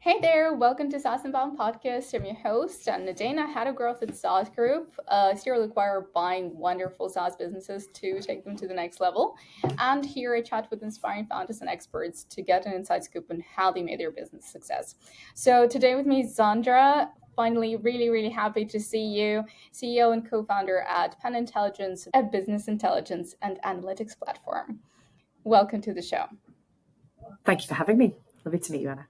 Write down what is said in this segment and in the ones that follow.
Hey there, welcome to saas.unbound podcast. I'm your host, Nadeina, head of growth at saas.group. Here we acquire buying wonderful SaaS businesses to take them to the next level. And here I chat with inspiring founders and experts to get an inside scoop on how they made their business a success. So today with me, Zandra. Finally, really happy to see you, CEO and co-founder at Panintelligence, a business intelligence and analytics platform. Welcome to the show. Thank you for having me. Lovely to meet you, Anna.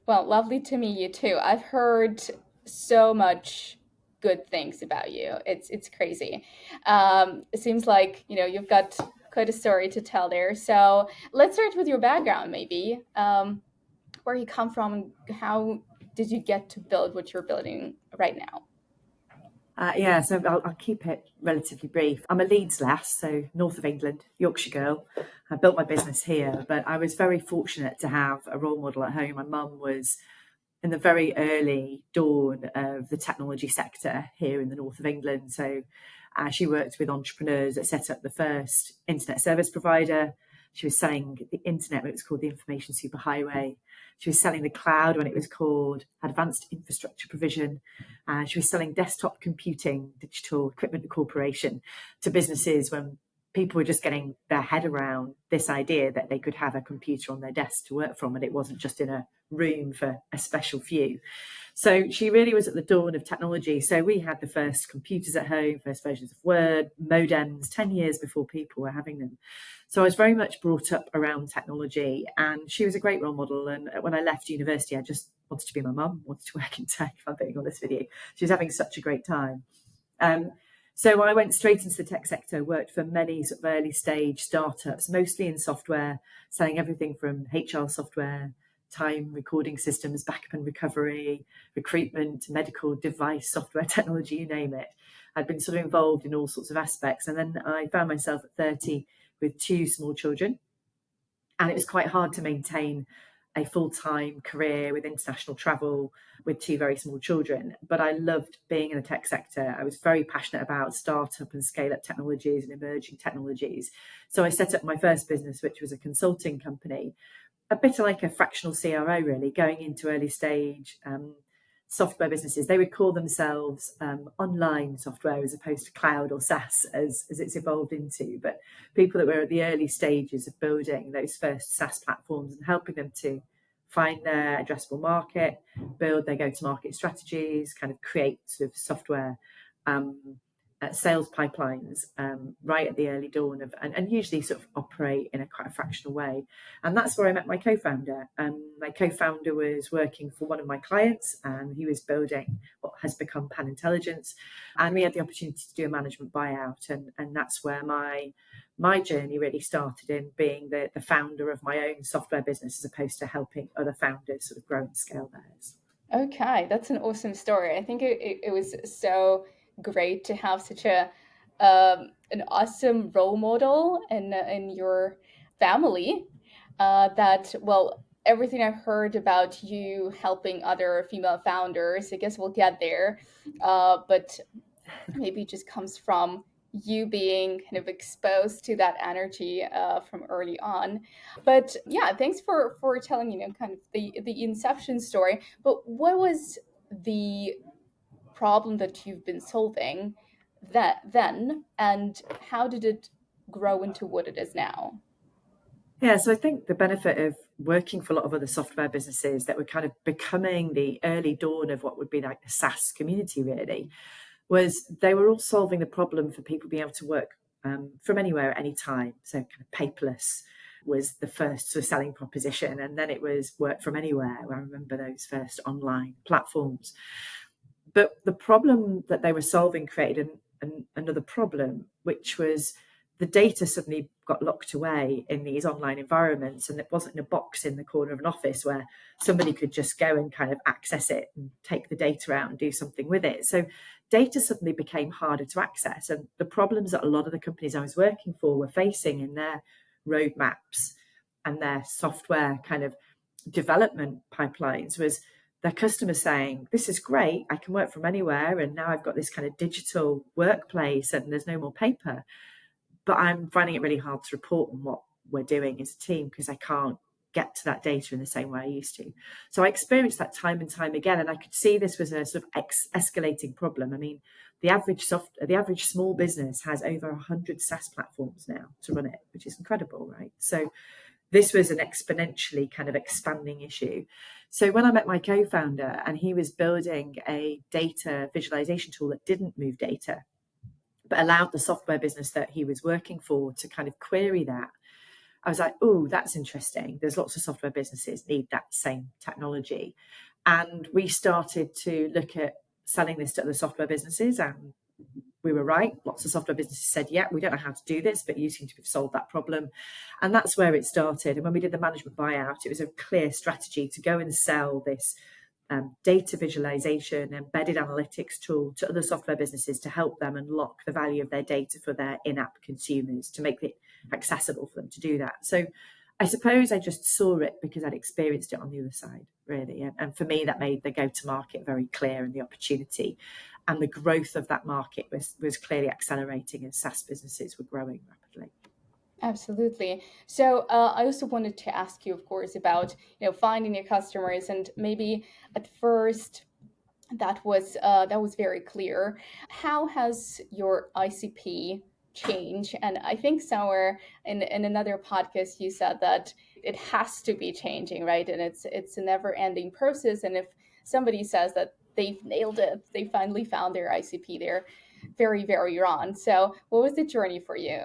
Well, lovely to meet you too. I've heard so much good things about you. It's crazy. It seems like you've got quite a story to tell there. So let's start with your background, maybe where you come from and how did you get to build what you're building right now? So I'll keep it relatively brief. I'm a Leeds lass, so north of England, Yorkshire girl. I built my business here, but I was very fortunate to have a role model at home. My mum was in the very early dawn of the technology sector here in the north of England. So she worked with entrepreneurs that set up the first internet service provider. She was selling the internet when it was called the information superhighway. She was selling the cloud when it was called advanced infrastructure provision. She was selling desktop computing, digital equipment corporation to businesses when people were just getting their head around this idea that they could have a computer on their desk to work from, and it wasn't just in a room for a special few. So she really was at the dawn of technology. So we had the first computers at home, first versions of Word, modems, 10 years before people were having them. So I was very much brought up around technology, and she was a great role model. And when I left university, I just wanted to be my mum, wanted to work in tech, if I'm being honest with you. She was having such a great time. So I went straight into the tech sector, worked for many sort of early stage startups, mostly in software, selling everything from HR software, time recording systems, backup and recovery, recruitment, medical device, software technology, you name it. I'd been sort of involved in all sorts of aspects. And then I found myself at 30 with two small children. And it was quite hard to maintain a full-time career with international travel with two very small children. But I loved being in the tech sector. I was very passionate about startup and scale-up technologies and emerging technologies. So I set up my first business, which was a consulting company, a bit like a fractional CRO, really, going into early stage software businesses. They would call themselves online software as opposed to cloud or SaaS as it's evolved into. But people that were at the early stages of building those first SaaS platforms and helping them to find their addressable market, build their go-to-market strategies, kind of create sort of software sales pipelines right at the early dawn of, and usually sort of operate in a quite a fractional way. And that's where I met my co-founder. My co-founder was working for one of my clients, and he was building what has become Panintelligence. And we had the opportunity to do a management buyout. And that's where my journey really started, in being the founder of my own software business as opposed to helping other founders sort of grow and scale theirs. Okay, that's an awesome story. I think it was so great to have such an awesome role model in your family. That well, everything I've heard about you helping other female founders, I guess we'll get there. But maybe it just comes from you being kind of exposed to that energy from early on. But yeah, thanks for telling kind of the inception story. But what was the problem that you've been solving that then, and how did it grow into what it is now? Yeah, so I think the benefit of working for a lot of other software businesses that were kind of becoming the early dawn of what would be like the SaaS community, really, was they were all solving the problem for people being able to work from anywhere at any time. So kind of paperless was the first sort of selling proposition. And then it was work from anywhere, where I remember those first online platforms. But the problem that they were solving created another problem, which was the data suddenly got locked away in these online environments, and it wasn't in a box in the corner of an office where somebody could just go and kind of access it and take the data out and do something with it. So data suddenly became harder to access. And the problems that a lot of the companies I was working for were facing in their roadmaps and their software kind of development pipelines was their customers saying, this is great, I can work from anywhere, and now I've got this kind of digital workplace and there's no more paper. But I'm finding it really hard to report on what we're doing as a team because I can't get to that data in the same way I used to. So I experienced that time and time again, and I could see this was a sort of escalating problem. I mean, the average small business has over 100 SaaS platforms now to run it, which is incredible, right? So this was an exponentially kind of expanding issue. So when I met my co-founder and he was building a data visualization tool that didn't move data, but allowed the software business that he was working for to kind of query that, I was like, oh, that's interesting. There's lots of software businesses need that same technology. And we started to look at selling this to other software businesses, and we were right. Lots of software businesses said, yeah, we don't know how to do this, but you seem to have solved that problem. And that's where it started. And when we did the management buyout, it was a clear strategy to go and sell this data visualization, embedded analytics tool to other software businesses to help them unlock the value of their data for their in-app consumers, to make it accessible for them to do that. So I suppose I just saw it because I'd experienced it on the other side, really. And for me, that made the go-to-market very clear, and the opportunity and the growth of that market was clearly accelerating as SaaS businesses were growing rapidly. Absolutely. So I also wanted to ask you, of course, about finding your customers, and maybe at first that was very clear. How has your ICP changed? And I think somewhere in another podcast you said that it has to be changing, right? And it's a never ending process. And if somebody says that they've nailed it, they finally found their ICP, they're very, very wrong. So what was the journey for you?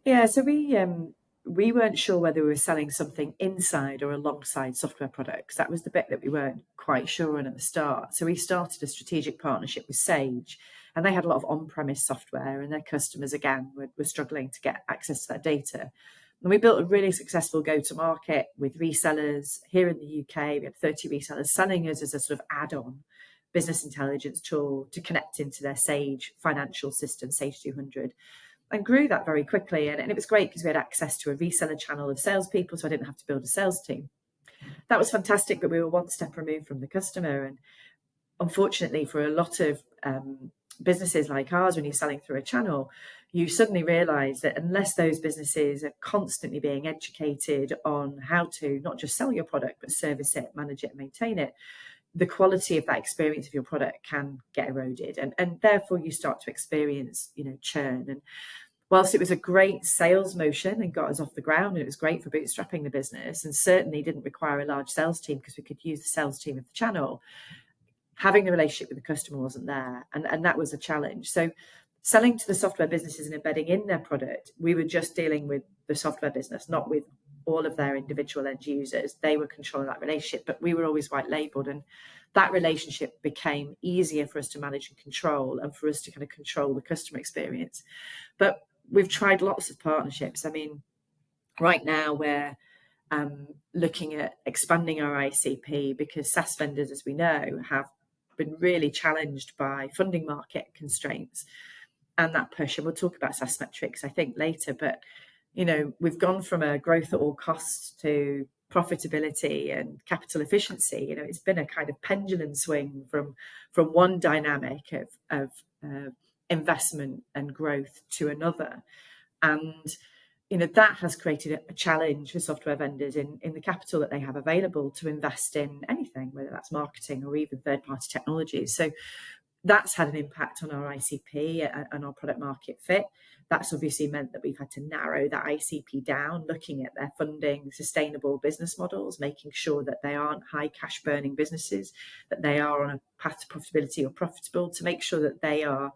Yeah, so we weren't sure whether we were selling something inside or alongside software products. That was the bit that we weren't quite sure on at the start. So we started a strategic partnership with Sage, and they had a lot of on-premise software, and their customers, again, were struggling to get access to that data. And we built a really successful go-to-market with resellers here in the UK. We had 30 resellers selling us as a sort of add-on business intelligence tool to connect into their Sage financial system, Sage 200. And grew that very quickly. And it was great because we had access to a reseller channel of salespeople, so I didn't have to build a sales team. That was fantastic, but we were one step removed from the customer. And unfortunately, for a lot of businesses like ours, when you're selling through a channel, you suddenly realize that unless those businesses are constantly being educated on how to not just sell your product, but service it, manage it, maintain it, the quality of that experience of your product can get eroded. And therefore you start to experience, churn. And whilst it was a great sales motion and got us off the ground, and it was great for bootstrapping the business, and certainly didn't require a large sales team because we could use the sales team of the channel, having the relationship with the customer wasn't there. And that was a challenge. So selling to the software businesses and embedding in their product, we were just dealing with the software business, not with all of their individual end users. They were controlling that relationship, but we were always white labeled. And that relationship became easier for us to manage and control, and for us to kind of control the customer experience. But we've tried lots of partnerships. I mean, right now we're looking at expanding our ICP because SaaS vendors, as we know, have been really challenged by funding market constraints and that push. And we'll talk about SaaS metrics, I think, later. But, we've gone from a growth at all costs to profitability and capital efficiency. It's been a kind of pendulum swing from one dynamic of investment and growth to another. And that has created a challenge for software vendors in the capital that they have available to invest in anything, whether that's marketing or even third-party technologies. So that's had an impact on our ICP and our product market fit. That's obviously meant that we've had to narrow that ICP down, looking at their funding, sustainable business models, making sure that they aren't high cash burning businesses, that they are on a path to profitability or profitable, to make sure that they are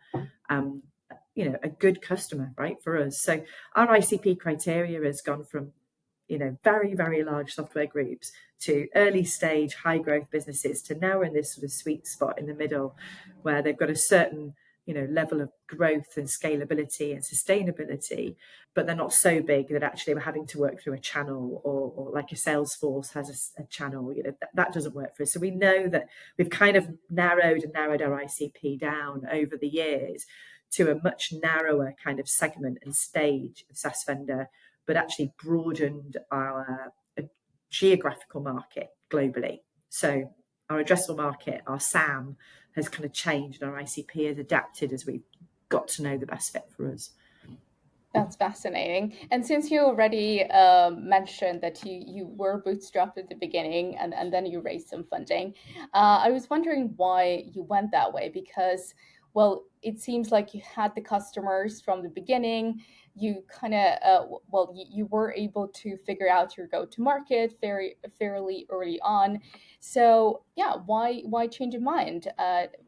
a good customer, right, for us. So our ICP criteria has gone from, very, very large software groups to early stage, high growth businesses, to now we're in this sort of sweet spot in the middle where they've got a certain, level of growth and scalability and sustainability, but they're not so big that actually we're having to work through a channel or like a Salesforce has a channel. That doesn't work for us. So we know that we've kind of narrowed our ICP down over the years to a much narrower kind of segment and stage of SaaS vendor, but actually broadened our geographical market globally. So our addressable market, our SAM, has kind of changed, and our ICP has adapted as we've got to know the best fit for us. That's fascinating. And since you already mentioned that you were bootstrapped at the beginning and then you raised some funding, I was wondering why you went that way because, well, it seems like you had the customers from the beginning. You kind of, well, you were able to figure out your go to market fairly early on. So, yeah, why change your mind?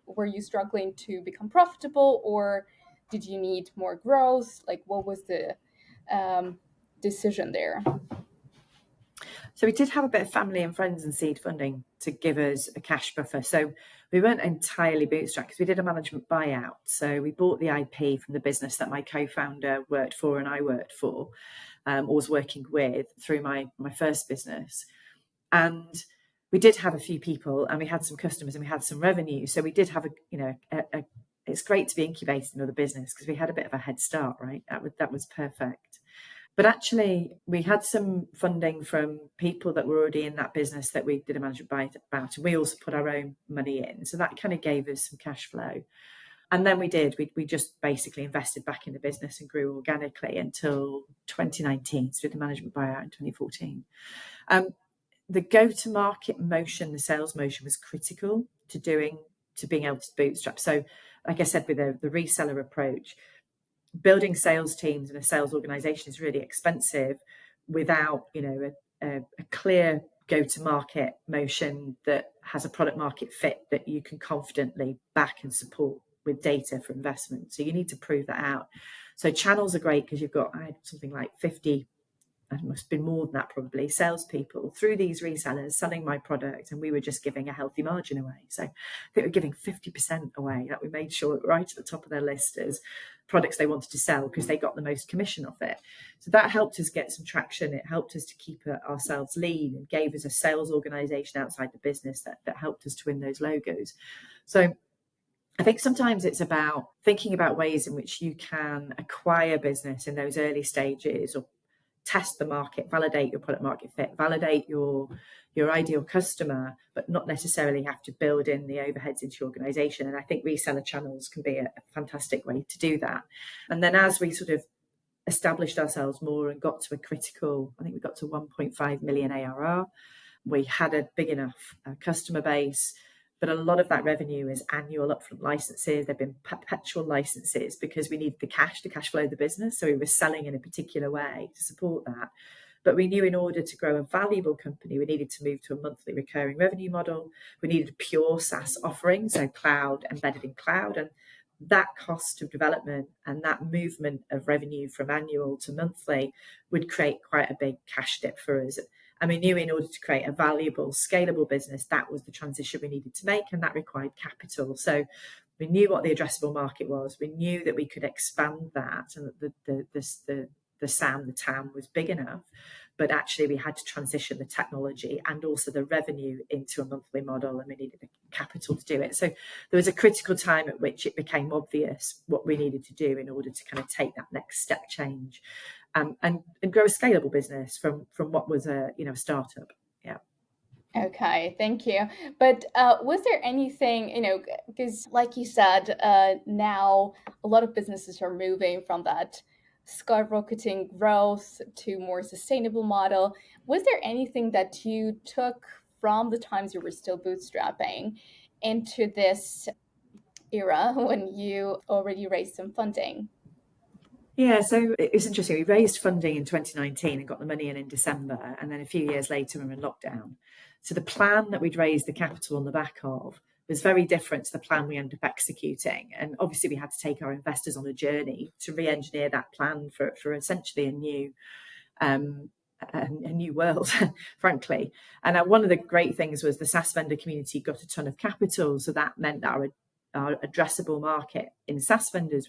Were you struggling to become profitable, or did you need more growth? Like, what was the um, decision there? So we did have a bit of family and friends and seed funding to give us a cash buffer. So we weren't entirely bootstrapped because we did a management buyout. So we bought the IP from the business that my co-founder worked for and I worked for, or was working with through my first business. And we did have a few people and we had some customers and we had some revenue. So we did have it's great to be incubated in another business because we had a bit of a head start, right? That was perfect. But actually, we had some funding from people that were already in that business that we did a management buy about, and we also put our own money in. So that kind of gave us some cash flow. And then we just basically invested back in the business and grew organically until 2019. So we did the management buyout in 2014. The go-to-market motion, the sales motion, was critical to being able to bootstrap. So, like I said, with the reseller approach, building sales teams and a sales organization is really expensive without a clear go-to-market motion that has a product market fit that you can confidently back and support with data for investment. So you need to prove that out. So channels are great because I had something like 50, it must have been more than that probably, salespeople through these resellers selling my product, and we were just giving a healthy margin away. So I think we were giving 50% away. That we made sure right at the top of their list as products they wanted to sell because they got the most commission off it. So that helped us get some traction. It helped us to keep ourselves lean and gave us a sales organization outside the business that helped us to win those logos. So I think sometimes it's about thinking about ways in which you can acquire business in those early stages, or test the market, validate your product market fit, validate your ideal customer, but not necessarily have to build in the overheads into your organization. And I think reseller channels can be a fantastic way to do that. And then as we sort of established ourselves more and got to a critical, I think we got to 1.5 million ARR, we had a big enough customer base. But a lot of that revenue is annual upfront licenses. They've been perpetual licenses because we needed the cash to cash flow the business. So we were selling in a particular way to support that. But we knew in order to grow a valuable company, we needed to move to a monthly recurring revenue model. We needed a pure SaaS offering, so cloud, embedded in cloud. And that cost of development and that movement of revenue from annual to monthly would create quite a big cash dip for us. And we knew in order to create a valuable, scalable business, that was the transition we needed to make, and that required capital. So we knew what the addressable market was. We knew that we could expand that, and that the SAM, the TAM, was big enough. But actually, we had to transition the technology and also the revenue into a monthly model, and we needed the capital to do it. So there was a critical time at which it became obvious what we needed to do in order to kind of take that next step change. And grow a scalable business from what was a startup. Yeah. Okay, thank you. But was there anything, because like you said, now a lot of businesses are moving from that skyrocketing growth to more sustainable model. Was there anything that you took from the times you were still bootstrapping into this era when you already raised some funding? Yeah, so it's interesting. We raised funding in 2019 and got the money in December, and then a few years later we were in lockdown. So the plan that we'd raised the capital on the back of was very different to the plan we ended up executing. And obviously we had to take our investors on a journey to re-engineer that plan for essentially a new world, frankly. And one of the great things was the SaaS vendor community got a ton of capital, so that meant that our addressable market in SaaS vendors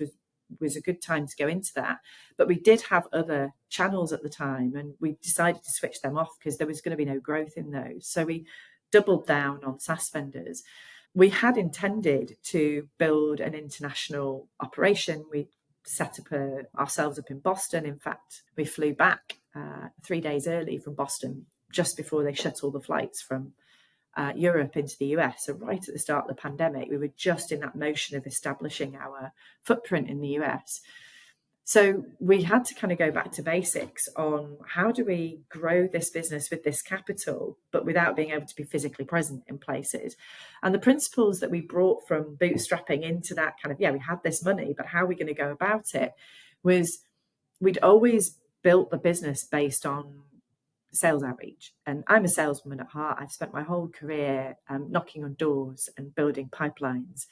was a good time to go into that. But we did have other channels at the time, and we decided to switch them off because there was going to be no growth in those. So we doubled down on SaaS vendors. We had intended to build an international operation. We set up ourselves up in Boston. In fact, we flew back 3 days early from Boston just before they shut all the flights from Europe into the US. So right at the start of the pandemic, we were just in that motion of establishing our footprint in the US. So we had to kind of go back to basics on how do we grow this business with this capital, but without being able to be physically present in places. And the principles that we brought from bootstrapping into that kind of, yeah, we had this money, but how are we going to go about it, was we'd always built the business based on sales outreach. And I'm a saleswoman at heart. I've spent my whole career knocking on doors and building pipelines.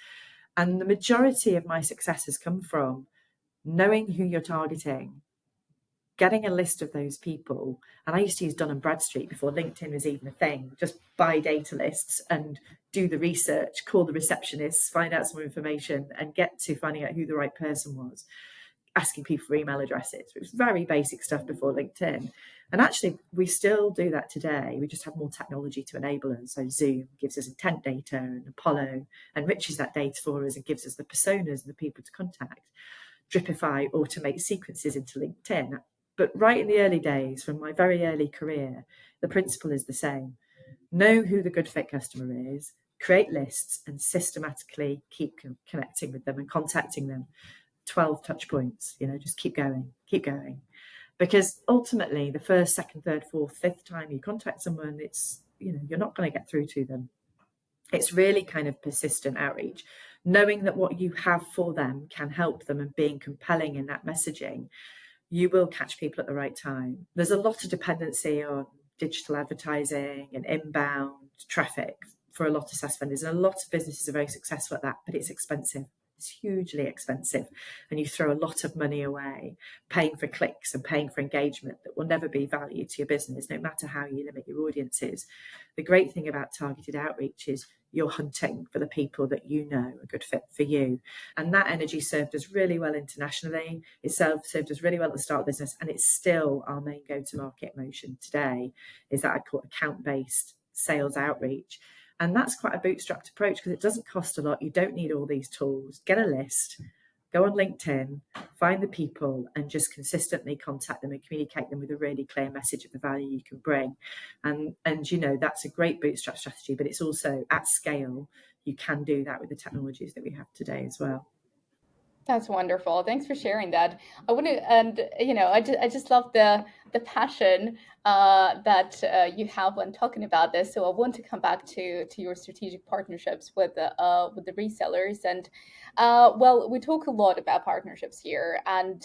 And the majority of my success has come from knowing who you're targeting, getting a list of those people. And I used to use Dun & Bradstreet before LinkedIn was even a thing. Just buy data lists and do the research, call the receptionists, find out some more information, and get to finding out who the right person was, asking people for email addresses. It was very basic stuff before LinkedIn. And actually, we still do that today. We just have more technology to enable us. So Zoom gives us intent data, and Apollo enriches that data for us and gives us the personas and the people to contact. Dripify automate sequences into LinkedIn. But right in the early days, from my very early career, the principle is the same. Know who the good fit customer is, create lists, and systematically keep connecting with them and contacting them. 12 touch points, just keep going. Because ultimately, the first, second, third, fourth, fifth time you contact someone, it's, you're not going to get through to them. It's really kind of persistent outreach, knowing that what you have for them can help them, and being compelling in that messaging. You will catch people at the right time. There's a lot of dependency on digital advertising and inbound traffic for a lot of SaaS vendors. And a lot of businesses are very successful at that, but it's expensive. It's hugely expensive. And you throw a lot of money away paying for clicks and paying for engagement that will never be value to your business, no matter how you limit your audiences. The great thing about targeted outreach is you're hunting for the people that you know are a good fit for you. And that energy served us really well internationally. It served us really well at the start of business. And it's still our main go-to-market motion today, is that I call account-based sales outreach. And that's quite a bootstrapped approach because it doesn't cost a lot. You don't need all these tools. Get a list, go on LinkedIn, find the people, and just consistently contact them and communicate them with a really clear message of the value you can bring. And that's a great bootstrap strategy, but it's also at scale. You can do that with the technologies that we have today as well. That's wonderful. Thanks for sharing that. I want to, and I just love the passion that you have when talking about this. So I want to come back to your strategic partnerships with the resellers, and well, we talk a lot about partnerships here, and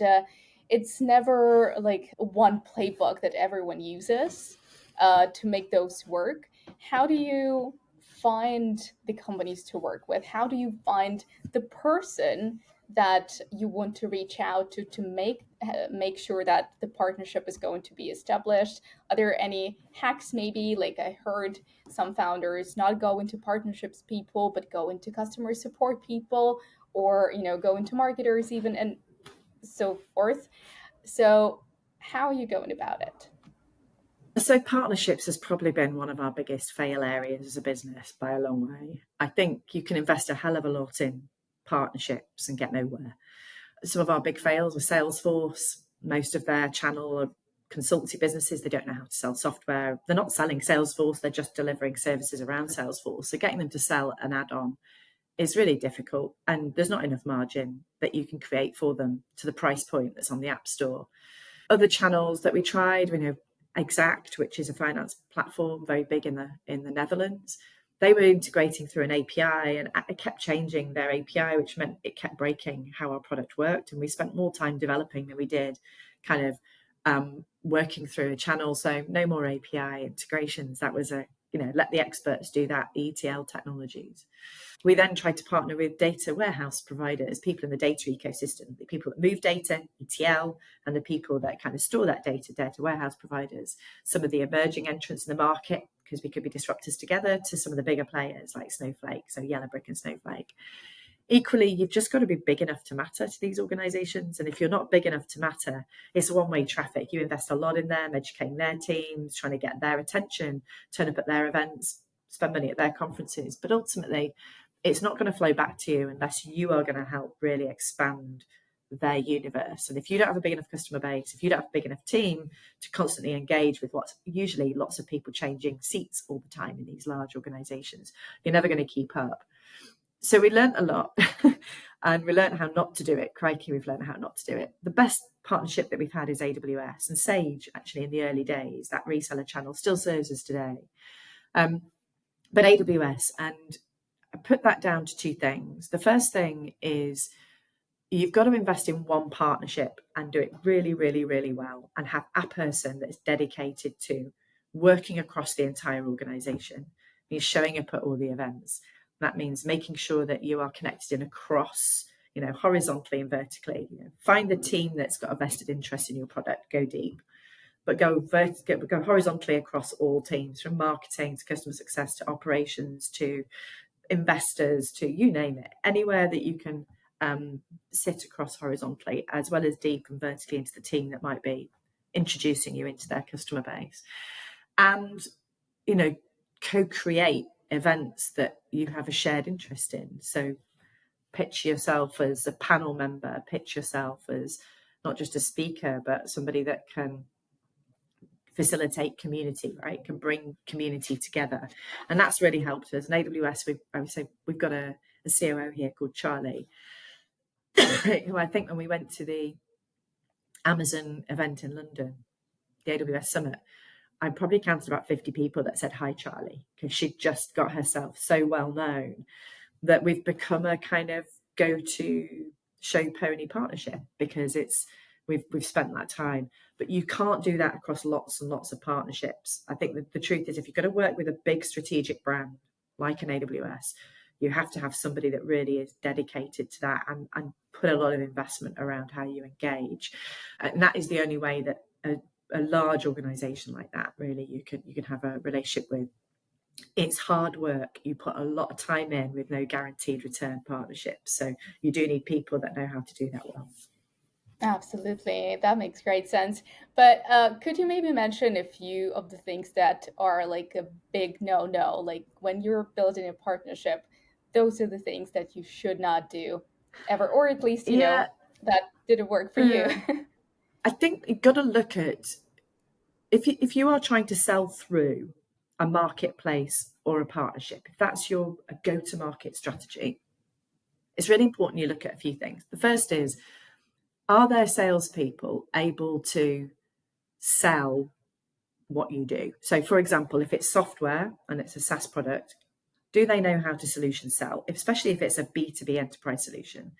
it's never like one playbook that everyone uses to make those work. How do you find the companies to work with? How do you find the person that you want to reach out to make sure that the partnership is going to be established? Are there any hacks? Maybe, like, I heard some founders not go into partnerships people, but go into customer support people, or go into marketers even, and so forth. So how are you going about it? So partnerships has probably been one of our biggest fail areas as a business by a long way. I think you can invest a hell of a lot in partnerships and get nowhere. Some of our big fails were Salesforce. Most of their channel of consultancy businesses, they don't know how to sell software. They're not selling Salesforce, they're just delivering services around Salesforce. So getting them to sell an add-on is really difficult, and there's not enough margin that you can create for them to the price point that's on the App Store. Other channels that we tried, we know Exact, which is a finance platform very big in the Netherlands. They were integrating through an API, and it kept changing their API, which meant it kept breaking how our product worked. And we spent more time developing than we did kind of working through a channel. So no more API integrations. That was let the experts do that, the ETL technologies. We then tried to partner with data warehouse providers, people in the data ecosystem, the people that move data, ETL, and the people that kind of store that data warehouse providers. Some of the emerging entrants in the market, because we could be disruptors together, to some of the bigger players like Snowflake, so Yellowbrick and Snowflake. Equally, you've just got to be big enough to matter to these organizations. And if you're not big enough to matter, it's a one-way traffic. You invest a lot in them, educating their teams, trying to get their attention, turn up at their events, spend money at their conferences. But ultimately, it's not going to flow back to you unless you are going to help really expand their universe. And if you don't have a big enough customer base, if you don't have a big enough team to constantly engage with what's usually lots of people changing seats all the time in these large organizations, you're never going to keep up. So we learned a lot. And we learned how not to do it. Crikey, we've learned how not to do it. The best partnership that we've had is AWS and Sage, actually, in the early days. That reseller channel still serves us today. But AWS, and I put that down to two things. The first thing is you've got to invest in one partnership and do it really, really, really well, and have a person that is dedicated to working across the entire organization. It means showing up at all the events. That means making sure that you are connected in across, horizontally and vertically. Find the team that's got a vested interest in your product, go deep, but go horizontally across all teams, from marketing to customer success to operations to investors to you name it, anywhere that you can sit across horizontally as well as deep and vertically into the team that might be introducing you into their customer base. And, co-create events that you have a shared interest in. So pitch yourself as a panel member, pitch yourself as not just a speaker, but somebody that can facilitate community, right? Can bring community together. And that's really helped us. In AWS, I would say we've got a COO here called Charlie, who I think when we went to the Amazon event in London, the AWS Summit, I probably counted about 50 people that said, "Hi, Charlie," because she'd just got herself so well known that we've become a kind of go-to show pony partnership because we've spent that time. But you can't do that across lots and lots of partnerships. I think that the truth is, if you're going to work with a big strategic brand like an AWS, you have to have somebody that really is dedicated to that and put a lot of investment around how you engage. And that is the only way that a large organization like that, really, you can have a relationship with. It's hard work. You put a lot of time in with no guaranteed return partnerships. So you do need people that know how to do that well. Absolutely, that makes great sense. But could you maybe mention a few of the things that are like a big no-no? Like when you're building a partnership, those are the things that you should not do ever, or at least, Yeah, that didn't work for you. I think you've got to look at if you are trying to sell through a marketplace or a partnership, if that's your go-to-market strategy, it's really important you look at a few things. The first is, are their salespeople able to sell what you do? So, for example, if it's software and it's a SaaS product, do they know how to solution sell, especially if it's a B2B enterprise solution?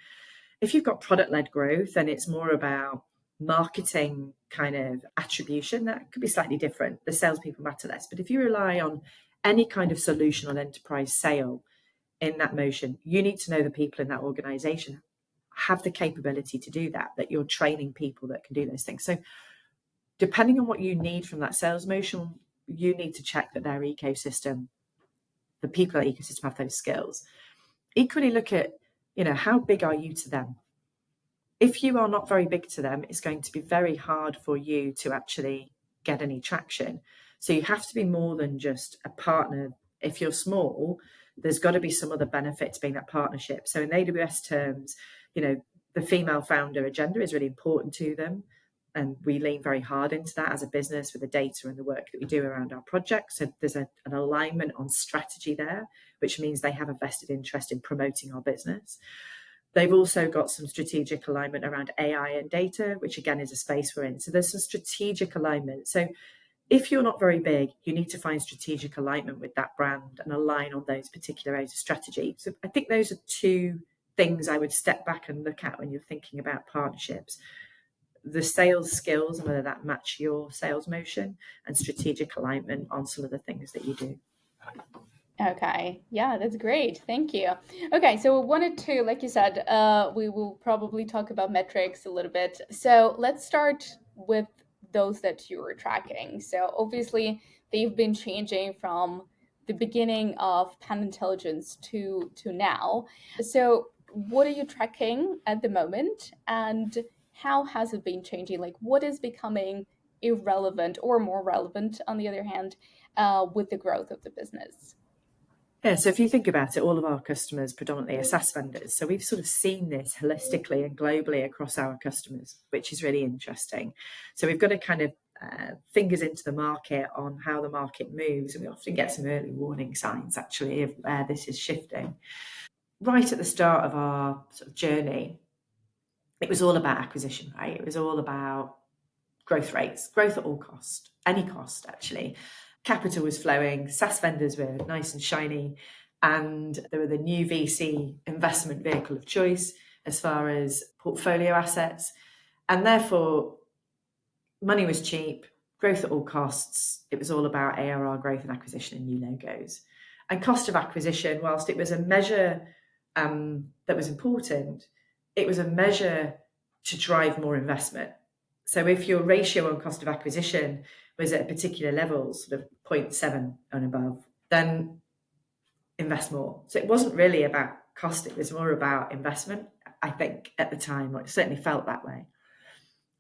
If you've got product-led growth and it's more about marketing kind of attribution, that could be slightly different. The salespeople matter less. But if you rely on any kind of solution on enterprise sale in that motion, you need to know the people in that organization have the capability to do that you're training people that can do those things. So depending on what you need from that sales motion, you need to check that their ecosystem, the people in that ecosystem, have those skills. Equally, look at, how big are you to them? If you are not very big to them, it's going to be very hard for you to actually get any traction. So you have to be more than just a partner. If you're small, there's got to be some other benefit to being that partnership. So in AWS terms, the female founder agenda is really important to them. And we lean very hard into that as a business with the data and the work that we do around our projects. So there's an alignment on strategy there, which means they have a vested interest in promoting our business. They've also got some strategic alignment around AI and data, which again is a space we're in. So there's some strategic alignment. So if you're not very big, you need to find strategic alignment with that brand and align on those particular areas of strategy. So I think those are two things I would step back and look at when you're thinking about partnerships. The sales skills and whether that match your sales motion, and strategic alignment on some of the things that you do. Okay. Yeah, that's great. Thank you. Okay, so we wanted to, like you said, we will probably talk about metrics a little bit. So let's start with those that you were tracking. So obviously, they've been changing from the beginning of Panintelligence to now. So what are you tracking at the moment, and how has it been changing? Like, what is becoming irrelevant or more relevant, on the other hand, with the growth of the business? Yeah, so if you think about it, all of our customers predominantly are SaaS vendors. So we've sort of seen this holistically and globally across our customers, which is really interesting. So we've got to kind of fingers into the market on how the market moves. And we often get some early warning signs, actually, of where this is shifting. right at the start of our sort of journey, it was all about acquisition, right? It was all about growth rates, growth at all cost, any cost actually. Capital was flowing, SaaS vendors were nice and shiny, and they were the new VC investment vehicle of choice as far as portfolio assets. And therefore, money was cheap, growth at all costs. It was all about ARR growth and acquisition and new logos. And cost of acquisition, whilst it was a measure that was important, it was a measure to drive more investment. So if your ratio on cost of acquisition was at a particular level, sort of 0.7 and above, then invest more. So it wasn't really about cost, it was more about investment, I think, at the time, or it certainly felt that way.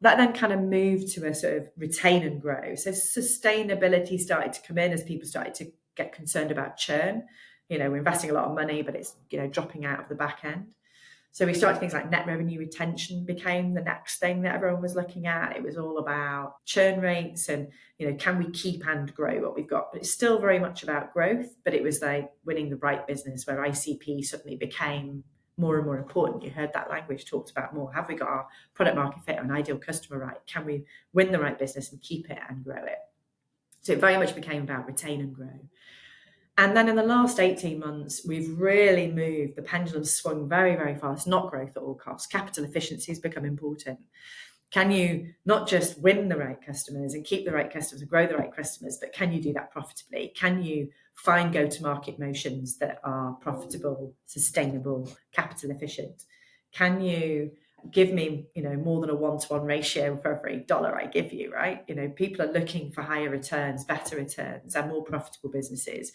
That then kind of moved to a sort of retain and grow. So sustainability started to come in as people started to get concerned about churn. We're investing a lot of money, but it's, dropping out of the back end. So we started things like net revenue retention became the next thing that everyone was looking at. It was all about churn rates and, can we keep and grow what we've got? But it's still very much about growth, but it was like winning the right business where ICP suddenly became more and more important. You heard that language talked about more. Have we got our product market fit or an ideal customer right? Can we win the right business and keep it and grow it? So it very much became about retain and grow. And then in the last 18 months, we've really moved, the pendulum swung very, very fast, not growth at all costs. Capital efficiency has become important. Can you not just win the right customers and keep the right customers and grow the right customers, but can you do that profitably? Can you find go-to-market motions that are profitable, sustainable, capital efficient? Can you give me, more than a one-to-one ratio for every dollar I give you, right? People are looking for higher returns, better returns, and more profitable businesses.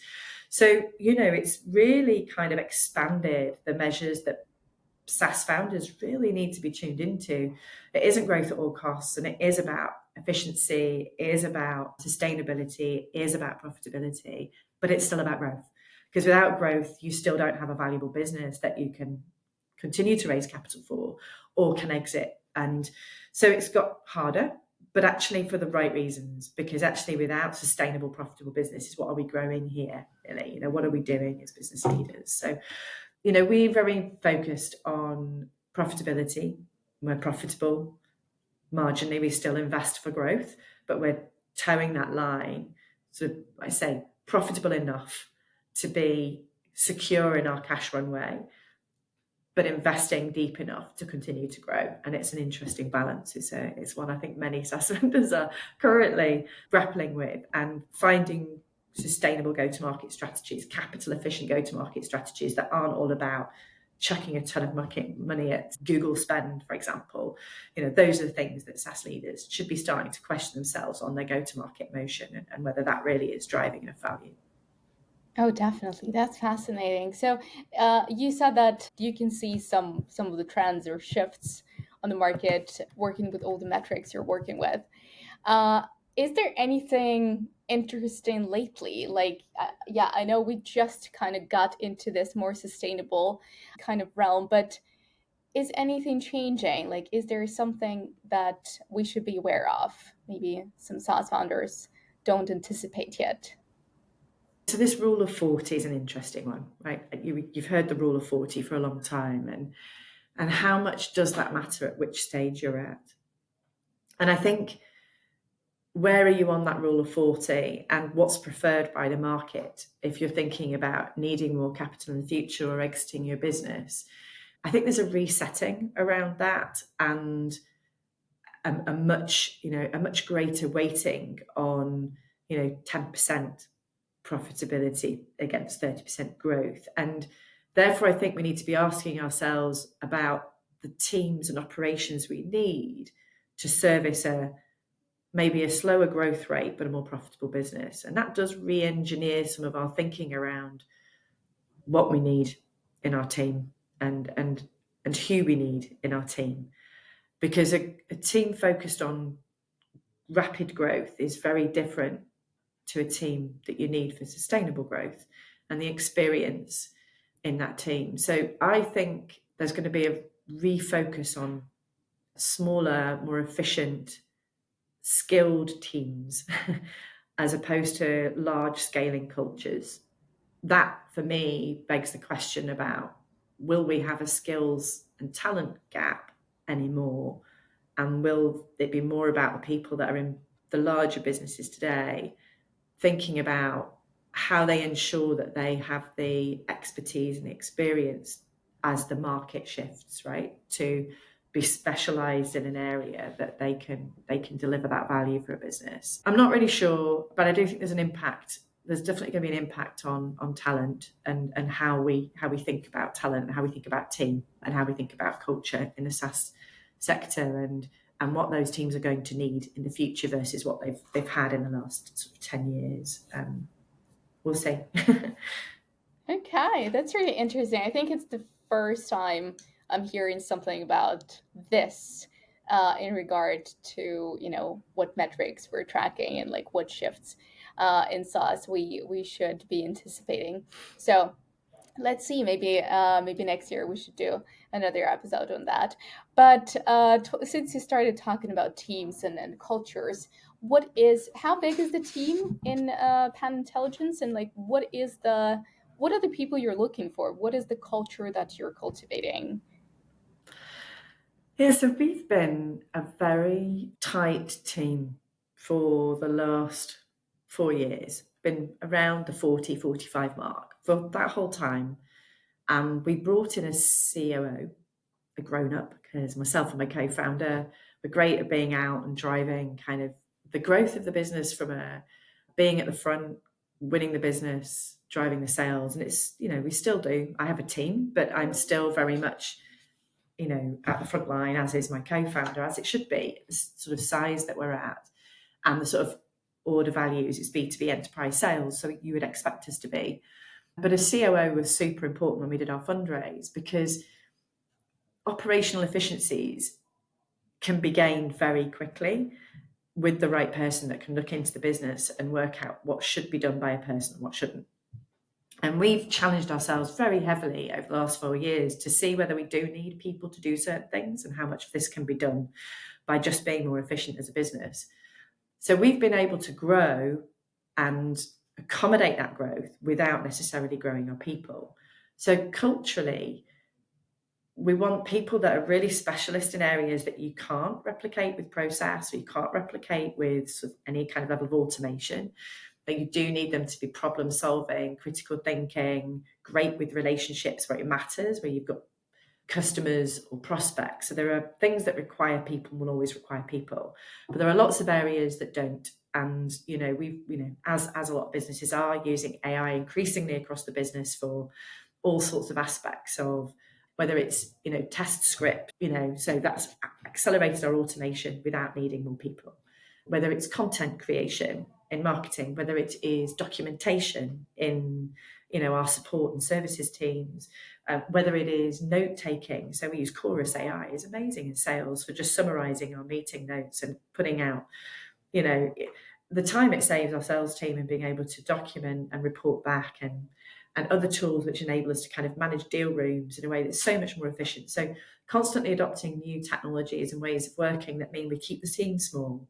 So, it's really kind of expanded the measures that SaaS founders really need to be tuned into. It isn't growth at all costs, and it is about efficiency, it is about sustainability, it is about profitability, but it's still about growth. Because without growth, you still don't have a valuable business that you can continue to raise capital for or can exit. And so it's got harder, but actually for the right reasons, because actually without sustainable, profitable businesses, what are we growing here? Really? What are we doing as business leaders? So we're very focused on profitability. We're profitable. Marginally, we still invest for growth, but we're towing that line. So I say profitable enough to be secure in our cash runway, but investing deep enough to continue to grow. And it's an interesting balance. It's one I think many SaaS vendors are currently grappling with and finding sustainable go-to-market strategies, capital efficient go-to-market strategies that aren't all about chucking a ton of money at Google spend, for example. Those are the things that SaaS leaders should be starting to question themselves on their go-to-market motion and whether that really is driving enough value. Oh, definitely. That's fascinating. So, you said that you can see some of the trends or shifts on the market working with all the metrics you're working with. Uh, is there anything interesting lately? Like, yeah, I know we just kind of got into this more sustainable kind of realm, but is anything changing? Like, is there something that we should be aware of? Maybe some SaaS founders don't anticipate yet. So this rule of 40 is an interesting one, right? You've heard the rule of 40 for a long time, and how much does that matter at which stage you're at? And I think, where are you on that rule of 40 and what's preferred by the market if you're thinking about needing more capital in the future or exiting your business? I think there's a resetting around that and a much greater weighting on 10% profitability against 30% growth. And therefore, I think we need to be asking ourselves about the teams and operations we need to service maybe a slower growth rate, but a more profitable business. And that does re-engineer some of our thinking around what we need in our team and who we need in our team. Because a team focused on rapid growth is very different to a team that you need for sustainable growth and the experience in that team. So I think there's going to be a refocus on smaller, more efficient, skilled teams as opposed to large scaling cultures. That for me begs the question about will we have a skills and talent gap anymore? And will it be more about the people that are in the larger businesses today thinking about how they ensure that they have the expertise and the experience as the market shifts, right? To be specialized in an area that they can deliver that value for a business. I'm not really sure, but I do think there's an impact. There's definitely going to be an impact on talent and how we think about talent and how we think about team and how we think about culture in the SaaS sector and what those teams are going to need in the future versus what they've had in the last sort of 10 years. We'll see. Okay, that's really interesting. I think it's the first time I'm hearing something about this in regard to, what metrics we're tracking and like what shifts in SaaS we should be anticipating. So let's see, maybe next year we should do another episode on that. But since you started talking about teams and cultures, how big is the team in Pan Intelligence, and like what are the people you're looking for? What is the culture that you're cultivating? Yeah, so we've been a very tight team for the last 4 years, been around the 40, 45 mark for that whole time. And we brought in a COO, a grown up, because myself and my co founder were great at being out and driving kind of the growth of the business from being at the front, winning the business, driving the sales. And we still do. I have a team, but I'm still very much at the front line, as is my co-founder, as it should be, the sort of size that we're at and the sort of order values. It's B2B enterprise sales, so you would expect us to be. But a COO was super important when we did our fundraise because operational efficiencies can be gained very quickly with the right person that can look into the business and work out what should be done by a person and what shouldn't. And we've challenged ourselves very heavily over the last 4 years to see whether we do need people to do certain things and how much of this can be done by just being more efficient as a business. So we've been able to grow and accommodate that growth without necessarily growing our people. So culturally, we want people that are really specialist in areas that you can't replicate with process or you can't replicate with sort of any kind of level of automation. But you do need them to be problem solving, critical thinking, great with relationships where it matters, where you've got customers or prospects. So there are things that require people and will always require people, but there are lots of areas that don't. And as a lot of businesses are using AI increasingly across the business for all sorts of aspects of whether it's test script, so that's accelerated our automation without needing more people. Whether it's content creation in marketing, whether it is documentation in our support and services teams, whether it is note taking. So we use Chorus AI, is amazing in sales for just summarizing our meeting notes and putting out, the time it saves our sales team and being able to document and report back and other tools which enable us to kind of manage deal rooms in a way that's so much more efficient. So constantly adopting new technologies and ways of working that mean we keep the team small.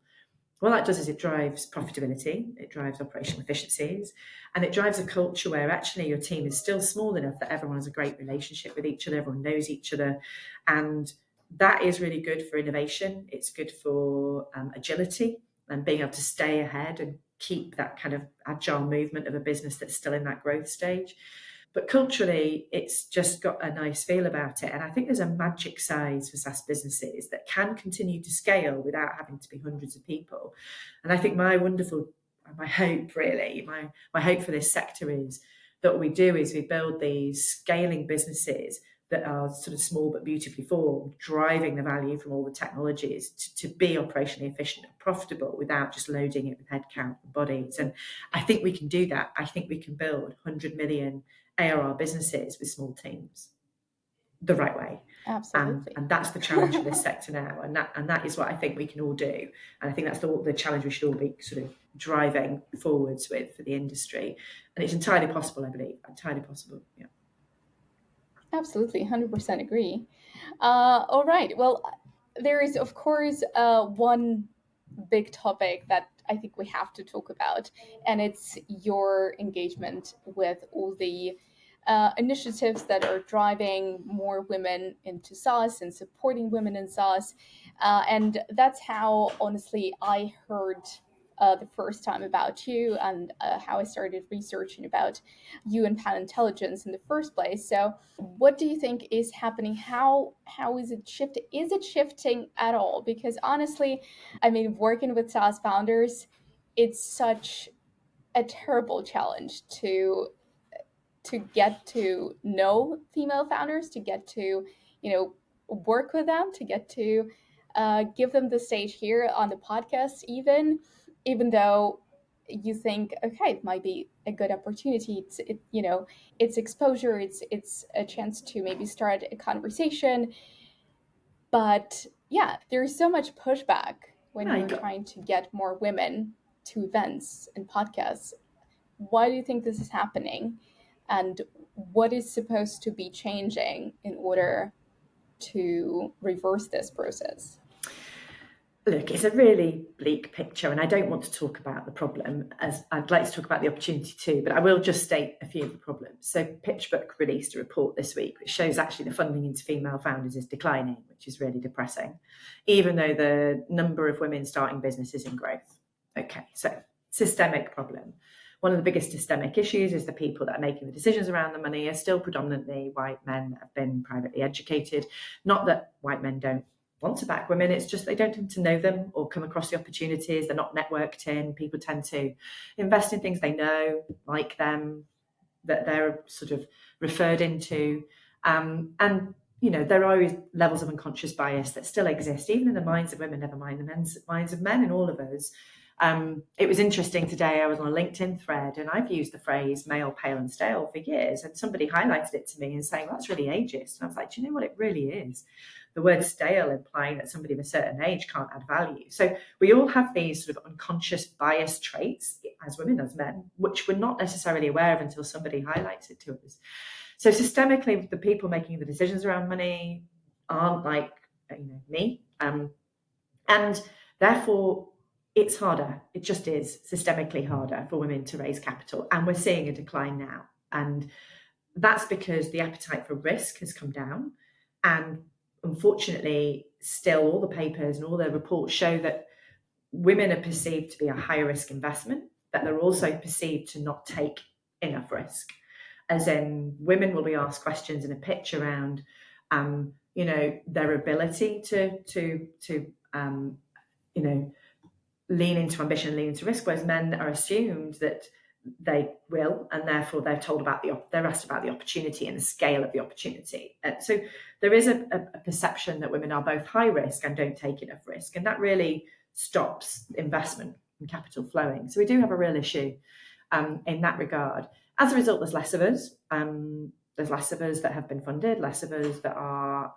What that does is it drives profitability, it drives operational efficiencies, and it drives a culture where actually your team is still small enough that everyone has a great relationship with each other, everyone knows each other, and that is really good for innovation. It's good for agility and being able to stay ahead and keep that kind of agile movement of a business that's still in that growth stage. But culturally, it's just got a nice feel about it. And I think there's a magic size for SaaS businesses that can continue to scale without having to be hundreds of people. And I think my hope really, my hope for this sector is that what we do is we build these scaling businesses that are sort of small but beautifully formed, driving the value from all the technologies to be operationally efficient and profitable without just loading it with headcount and bodies. And I think we can do that. I think we can build 100 million ARR businesses with small teams the right way. Absolutely. And that's the challenge for this sector now. And that is what I think we can all do. And I think that's the challenge we should all be sort of driving forwards with for the industry. And it's entirely possible, I believe. Entirely possible. Yeah. Absolutely, 100% agree. All right. Well, there is, of course, one big topic that I think we have to talk about, and it's your engagement with all the initiatives that are driving more women into SaaS and supporting women in SaaS. And that's how, honestly, I heard the first time about you, and how I started researching about you and Pan Intelligence in the first place. So, what do you think is happening? How is it shifting? Is it shifting at all? Because honestly, I mean, working with SaaS founders, it's such a terrible challenge to get to know female founders, to get to, work with them, to get to give them the stage here on the podcast, even though you think, okay, it might be a good opportunity. It's exposure. It's a chance to maybe start a conversation. But yeah, there's so much pushback when No, you you're got trying to get more women to events and podcasts. Why do you think this is happening? And what is supposed to be changing in order to reverse this process? Look, it's a really bleak picture, and I don't want to talk about the problem, as I'd like to talk about the opportunity too, but I will just state a few of the problems. So PitchBook released a report this week which shows actually the funding into female founders is declining, which is really depressing, even though the number of women starting businesses in growth. Okay, so systemic problem. One of the biggest systemic issues is the people that are making the decisions around the money are still predominantly white men that have been privately educated. Not that white men don't want to back women, it's just they don't tend to know them or come across the opportunities. They're not networked in. People tend to invest in things they know, like them, that they're sort of referred into. And there are always levels of unconscious bias that still exist, even in the minds of women, never mind the minds of men, in all of us. It was interesting today, I was on a LinkedIn thread, and I've used the phrase male, pale and stale for years, and somebody highlighted it to me and saying, that's really ageist. And I was like, do you know what it really is? The word stale implying that somebody of a certain age can't add value. So we all have these sort of unconscious bias traits as women, as men, which we're not necessarily aware of until somebody highlights it to us. So systemically, the people making the decisions around money aren't like me, and therefore it's harder. It just is systemically harder for women to raise capital, and we're seeing a decline now. And that's because the appetite for risk has come down, and unfortunately, still all the papers and all the reports show that women are perceived to be a higher risk investment, that they're also perceived to not take enough risk. As in, women will be asked questions in a pitch around, their ability to lean into ambition, lean into risk, whereas men are assumed that they will, and therefore they're told about they're asked about the opportunity and the scale of the opportunity. So there is a perception that women are both high risk and don't take enough risk, and that really stops investment and capital flowing. So we do have a real issue in that regard. As a result, there's less of us. There's less of us that have been funded, less of us that are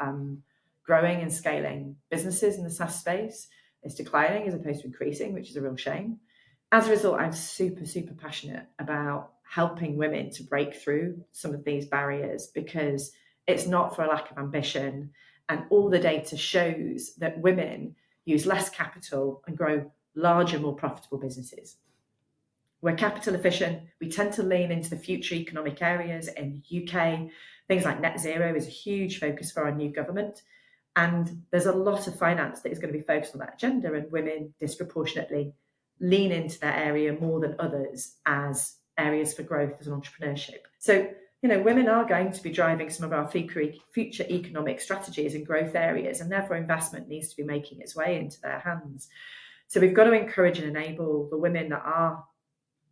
growing and scaling businesses in the SaaS space. It's declining as opposed to increasing, which is a real shame. As a result, I'm super, super passionate about helping women to break through some of these barriers, because it's not for a lack of ambition. And all the data shows that women use less capital and grow larger, more profitable businesses. We're capital efficient. We tend to lean into the future economic areas in the UK. Things like net zero is a huge focus for our new government. And there's a lot of finance that is going to be focused on that agenda, and women disproportionately lean into that area more than others as areas for growth as an entrepreneurship. So, women are going to be driving some of our future economic strategies and growth areas, and therefore investment needs to be making its way into their hands. So we've got to encourage and enable the women that are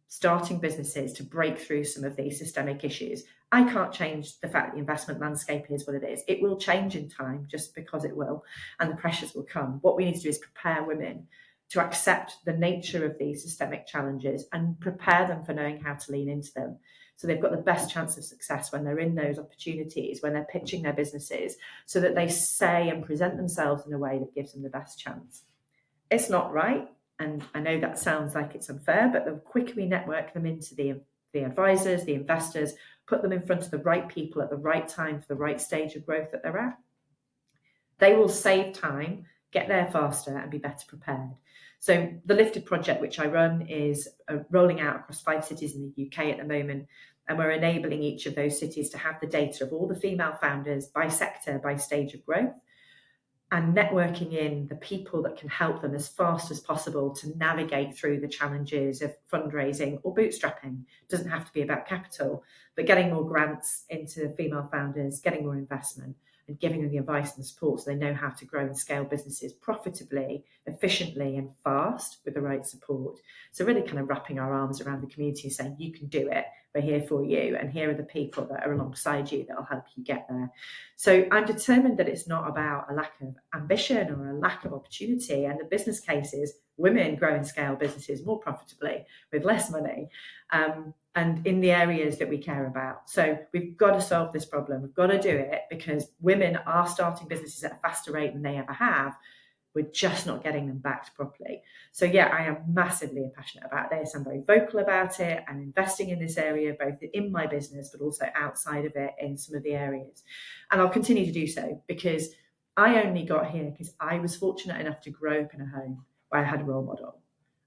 starting businesses to break through some of these systemic issues. I can't change the fact that the investment landscape is what it is. It will change in time, just because it will, and the pressures will come. What we need to do is prepare women to accept the nature of these systemic challenges and prepare them for knowing how to lean into them. So they've got the best chance of success when they're in those opportunities, when they're pitching their businesses, so that they say and present themselves in a way that gives them the best chance. It's not right. And I know that sounds like it's unfair, but the quicker we network them into the advisors, the investors, put them in front of the right people at the right time for the right stage of growth that they're at, they will save time, get there faster, and be better prepared. So the Lifted project, which I run, is rolling out across 5 cities in the UK at the moment. And we're enabling each of those cities to have the data of all the female founders by sector, by stage of growth, and networking in the people that can help them as fast as possible to navigate through the challenges of fundraising or bootstrapping. It doesn't have to be about capital, but getting more grants into female founders, getting more investment, and giving them the advice and the support so they know how to grow and scale businesses profitably, efficiently, and fast with the right support. So really kind of wrapping our arms around the community and saying, you can do it, we're here for you, and here are the people that are alongside you that will help you get there. So I'm determined that it's not about a lack of ambition or a lack of opportunity, and the business case is women grow and scale businesses more profitably with less money, and in the areas that we care about. So we've got to solve this problem. We've got to do it because women are starting businesses at a faster rate than they ever have. We're just not getting them backed properly. So yeah, I am massively passionate about this. I'm very vocal about it. I'm investing in this area, both in my business, but also outside of it in some of the areas. And I'll continue to do so because I only got here because I was fortunate enough to grow up in a home where I had a role model.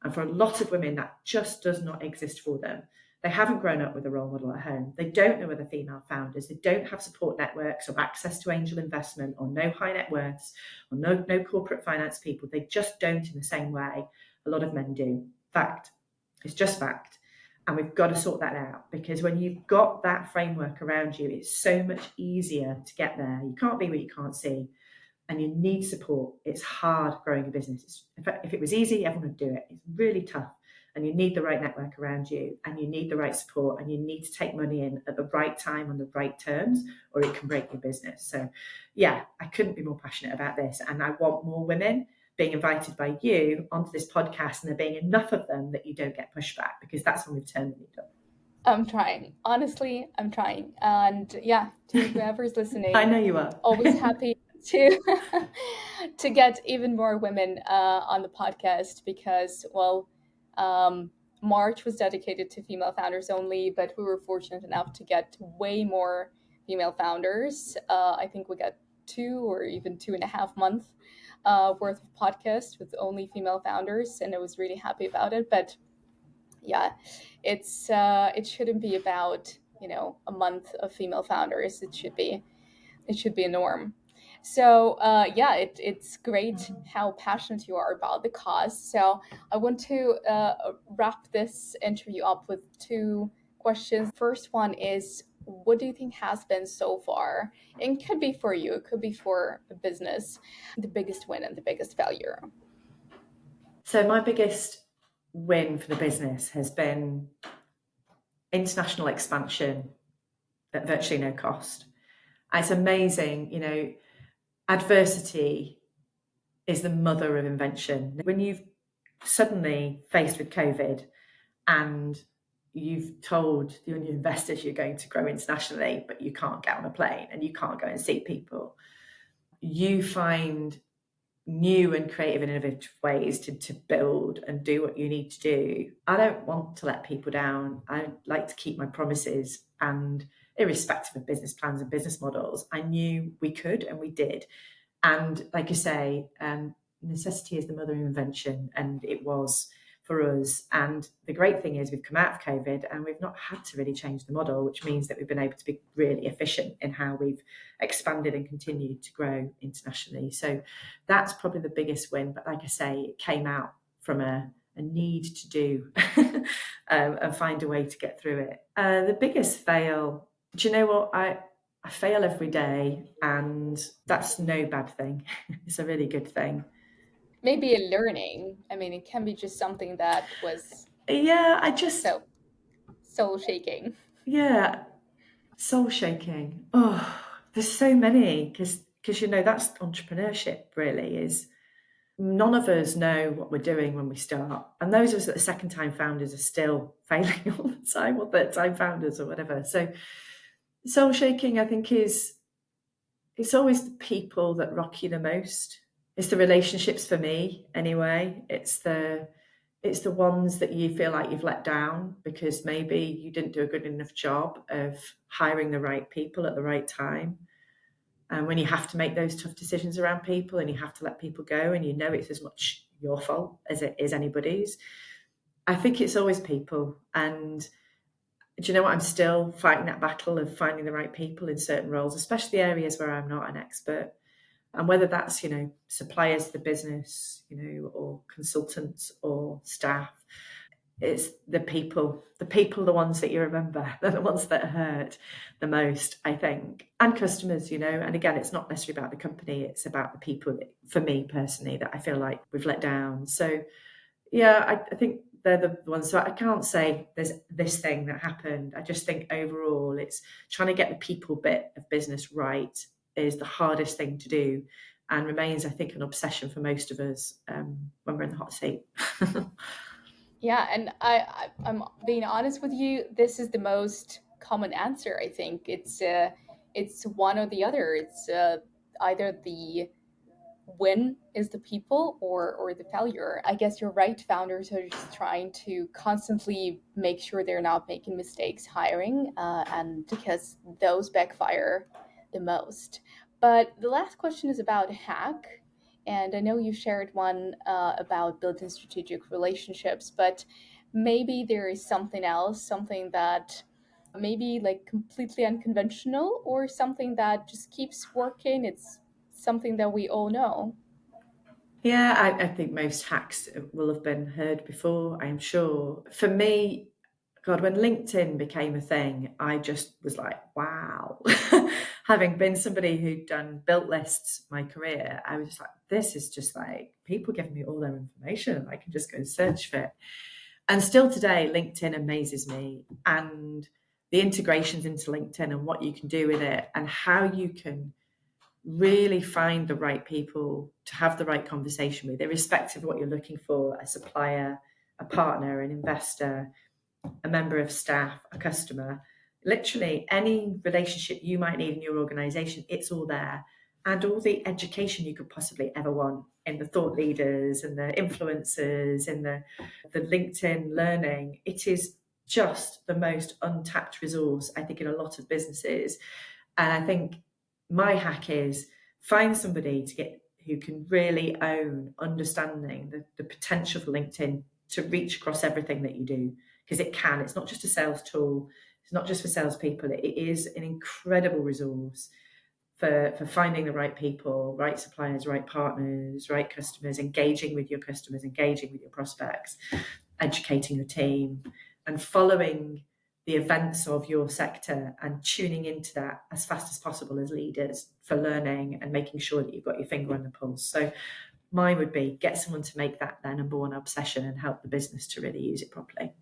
And for a lot of women, that just does not exist for them. They haven't grown up with a role model at home. They don't know other female founders. They don't have support networks or access to angel investment or no high net worths or no corporate finance people. They just don't in the same way a lot of men do. Fact. It's just fact. And we've got to sort that out because when you've got that framework around you, it's so much easier to get there. You can't be what you can't see. And you need support. It's hard growing a business. In fact, if it was easy, everyone would do it. It's really tough. And you need the right network around you, and you need the right support, and you need to take money in at the right time on the right terms, or it can break your business. So yeah, I couldn't be more passionate about this. And I want more women being invited by you onto this podcast, and there being enough of them that you don't get pushback, because that's when we've turned the needle. I'm trying. Honestly, I'm trying. And yeah, to whoever's listening, I know you are. Always happy to to get even more women on the podcast because, well, March was dedicated to female founders only, but we were fortunate enough to get way more female founders. I think we got 2 or even 2.5 months worth of podcast with only female founders, and I was really happy about it. But yeah, it shouldn't be about a month of female founders. It should be a norm. So yeah, it's great how passionate you are about the cause. So I want to wrap this interview up with 2 questions. First one is, what do you think has been so far? It could be for you, it could be for a business, the biggest win and the biggest failure. So my biggest win for the business has been international expansion at virtually no cost. It's amazing, adversity is the mother of invention. When you've suddenly faced with COVID and you've told your new investors you're going to grow internationally, but you can't get on a plane and you can't go and see people, you find new and creative and innovative ways to build and do what you need to do. I don't want to let people down. I like to keep my promises, and irrespective of business plans and business models, I knew we could and we did. And like you say, necessity is the mother of invention, and it was for us. And the great thing is we've come out of COVID and we've not had to really change the model, which means that we've been able to be really efficient in how we've expanded and continued to grow internationally. So that's probably the biggest win. But like I say, it came out from a need to do and find a way to get through it. The biggest fail, do you know what? I fail every day, and that's no bad thing. It's a really good thing. Maybe a learning. I mean, it can be just something that was so soul shaking. Yeah, soul shaking. Oh, there's so many because that's entrepreneurship. Really, is none of us know what we're doing when we start, and those of us that are second-time founders are still failing all the time, or third-time founders, or whatever. So, soul shaking, I think, it's always the people that rock you the most. It's the relationships for me, anyway. It's the ones that you feel like you've let down because maybe you didn't do a good enough job of hiring the right people at the right time. And when you have to make those tough decisions around people and you have to let people go, and it's as much your fault as it is anybody's, I think it's always people. And do you know what? I'm still fighting that battle of finding the right people in certain roles, especially areas where I'm not an expert. And whether that's, suppliers to the business, or consultants or staff, it's the people. The people are the ones that you remember. They're the ones that hurt the most, I think. And customers, and again, it's not necessarily about the company, it's about the people that, for me personally, that I feel like we've let down. So yeah, I think they're the ones. So I can't say there's this thing that happened. I just think overall, it's trying to get the people bit of business right is the hardest thing to do, and remains, I think, an obsession for most of us when we're in the hot seat. Yeah, and I'm being honest with you. This is the most common answer. I think it's one or the other. It's either the win is the people or the failure. I guess you're right. Founders are just trying to constantly make sure they're not making mistakes hiring, and because those backfire the most. But the last question is about hack. And I know you shared one about building strategic relationships, but maybe there is something else, something that maybe like completely unconventional or something that just keeps working. It's something that we all know. Yeah, I think most hacks will have been heard before, I'm sure. For me, God, when LinkedIn became a thing, I just was like, wow. Having been somebody who'd built lists my career, I was just like, this is just like people giving me all their information and I can just go and search for it. And still today, LinkedIn amazes me, and the integrations into LinkedIn and what you can do with it and how you can really find the right people to have the right conversation with, irrespective of what you're looking for: a supplier, a partner, an investor, a member of staff, a customer. Literally any relationship you might need in your organization, it's all there. And all the education you could possibly ever want in the thought leaders and the influencers and the LinkedIn learning. It is just the most untapped resource, I think, in a lot of businesses. And I think my hack is find somebody who can really own understanding the potential for LinkedIn to reach across everything that you do, because it can. It's not just a sales tool. It's not just for salespeople. It is an incredible resource for finding the right people, right suppliers, right partners, right customers, engaging with your customers, engaging with your prospects, educating your team, and following the events of your sector and tuning into that as fast as possible as leaders for learning and making sure that you've got your finger on the pulse. So mine would be get someone to make that their number one obsession and help the business to really use it properly.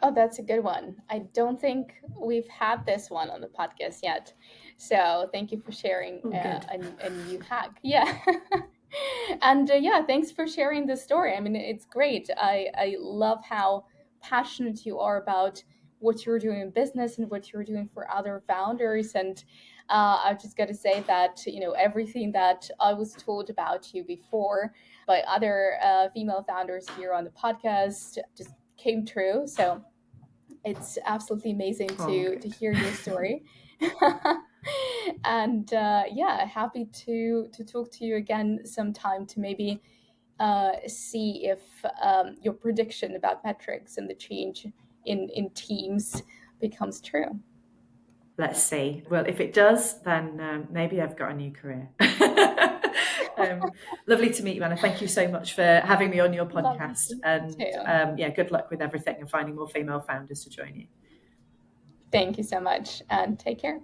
Oh, that's a good one. I don't think we've had this one on the podcast yet. So thank you for sharing Oh, good. a new hack. Yeah. And yeah, thanks for sharing the story. I mean, it's great. I love how passionate you are about what you're doing in business and what you're doing for other founders. And I've just got to say that, everything that I was told about you before by other female founders here on the podcast just came true. So it's absolutely amazing Oh, to good. hear your story. And yeah, happy to talk to you again sometime to maybe see if your prediction about metrics and the change in teams becomes true. Let's see. Well, if it does, then maybe I've got a new career. Lovely to meet you, Anna. Thank you so much for having me on your Lovely podcast. to meet you And too. yeah, good luck with everything and finding more female founders to join you. Thank you so much and take care.